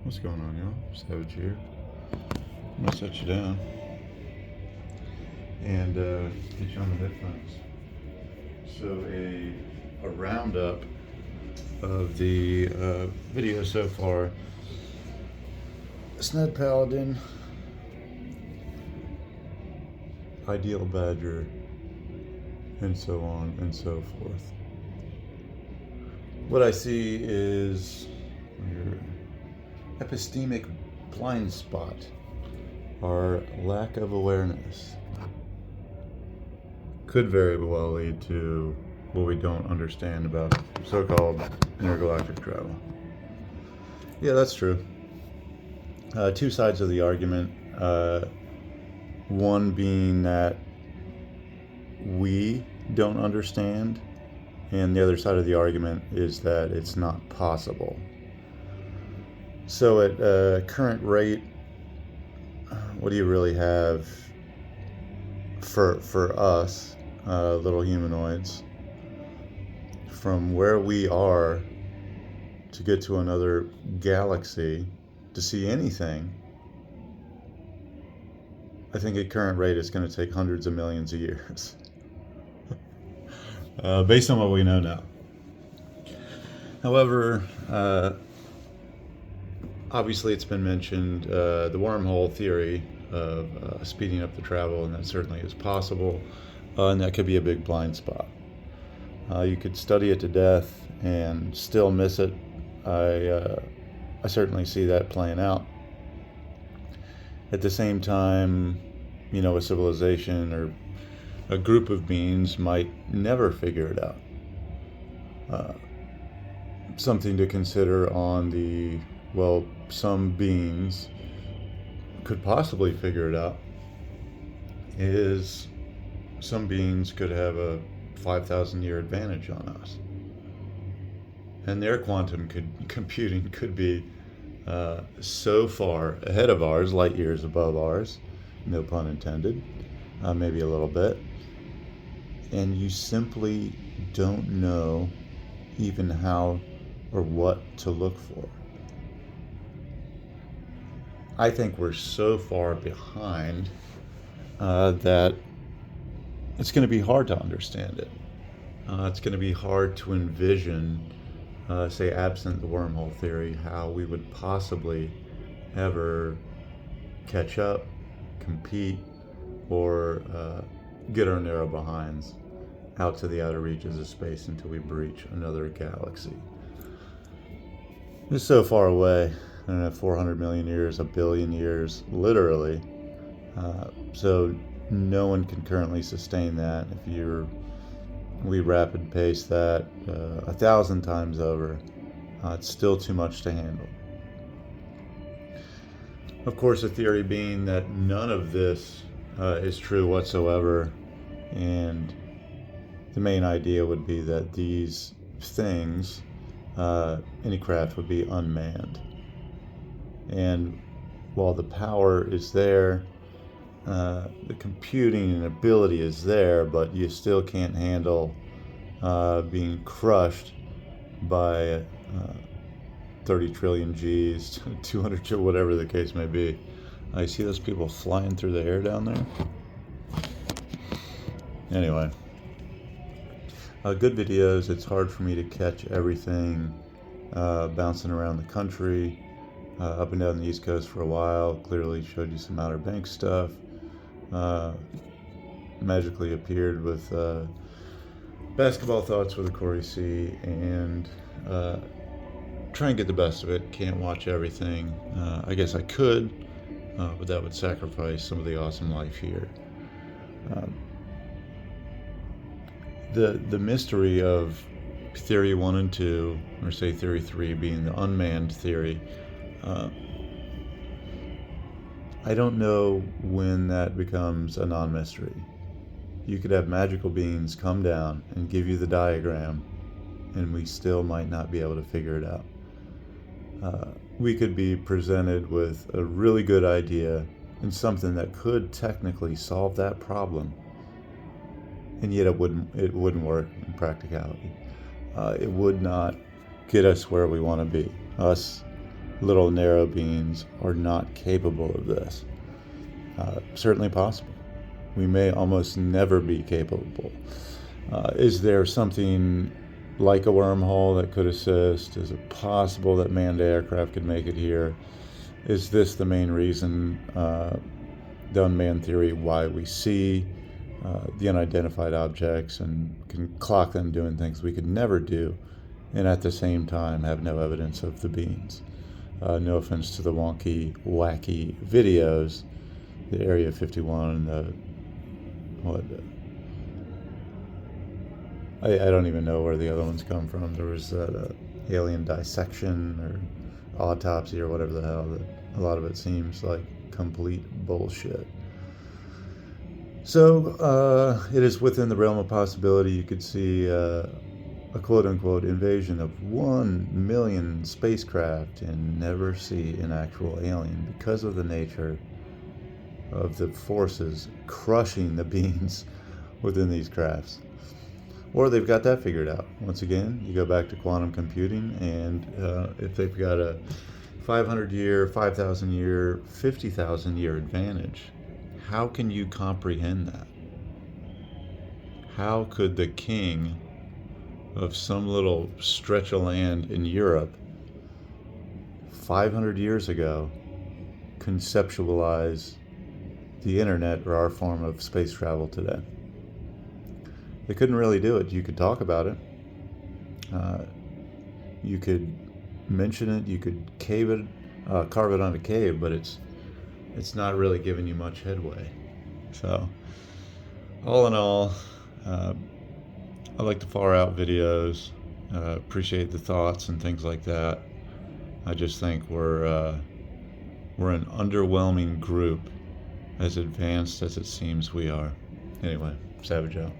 What's going on, y'all? Savage here. I'm gonna set you down and get you on the headphones. So a roundup of the video so far. Sned Paladin, Ideal Badger, and so on and so forth. What I see is your epistemic blind spot, our lack of awareness. Could very well lead to what we don't understand about so-called intergalactic travel. Yeah, that's true. Two sides of the argument. One being that we don't understand, and the other side of the argument is that it's not possible. So at current rate, what do you really have for us, little humanoids, from where we are to get to another galaxy to see anything? I think at current rate it's going to take hundreds of millions of years. Based on what we know now. However, obviously it's been mentioned, the wormhole theory of speeding up the travel, and that certainly is possible, and that could be a big blind spot. You could study it to death and still miss it. I certainly see that playing out. At the same time, a civilization or a group of beings might never figure it out. Something to consider on the, some beings could possibly figure it out is some beings could have a 5,000 year advantage on us. And their quantum computing could be so far ahead of ours, light years above ours, no pun intended, maybe a little bit. And you simply don't know even how or what to look for. I think we're so far behind that it's going to be hard to understand it. It's going to be hard to envision, say, absent the wormhole theory, how we would possibly ever catch up, compete, or get our narrow behinds out to the outer reaches of space until we breach another galaxy. It's so far away. I don't know, 400 million years, a billion years, literally. So no one can currently sustain that. If we rapid pace that 1,000 times over, it's still too much to handle. Of course, the theory being that none of this is true whatsoever, and the main idea would be that these things, any craft, would be unmanned. And while the power is there, the computing and ability is there, but you still can't handle being crushed by 30 trillion G's, 200 trillion, whatever the case may be. I see those people flying through the air down there. Anyway, good videos. It's hard for me to catch everything bouncing around the country. Up and down the East Coast for a while. Clearly showed you some Outer Banks stuff. Magically appeared with Basketball Thoughts with Corey C. And try and get the best of it. Can't watch everything. I guess I could, but that would sacrifice some of the awesome life here. The mystery of Theory 1 and 2, or say Theory 3 being the unmanned theory, I don't know when that becomes a non-mystery. You could have magical beings come down and give you the diagram, and we still might not be able to figure it out. We could be presented with a really good idea and something that could technically solve that problem, and yet it wouldn't work in practicality. It would not get us where we want to be. Us little narrow beings are not capable of this. Certainly possible. We may almost never be capable. Is there something like a wormhole that could assist? Is it possible that manned aircraft could make it here? Is this the main reason, the unmanned theory, why we see the unidentified objects and can clock them doing things we could never do, and at the same time have no evidence of the beings? No offense to the wonky, wacky videos, the Area 51, I don't even know where the other ones come from. There was that alien dissection or autopsy or whatever the hell, that a lot of it seems like complete bullshit. So it is within the realm of possibility you could see a quote-unquote invasion of 1 million spacecraft and never see an actual alien because of the nature of the forces crushing the beings within these crafts. Or they've got that figured out. Once again, you go back to quantum computing, and if they've got a 500-year, 5,000-year, 50,000-year advantage, how can you comprehend that? How could the king of some little stretch of land in Europe 500 years ago conceptualize the internet or our form of space travel today? They couldn't really do it. You could talk about it. You could mention it. You could carve it on a cave, but it's not really giving you much headway. So, all in all, I like the far out videos. Appreciate the thoughts and things like that. I just think we're an underwhelming group, as advanced as it seems we are. Anyway, Savage out.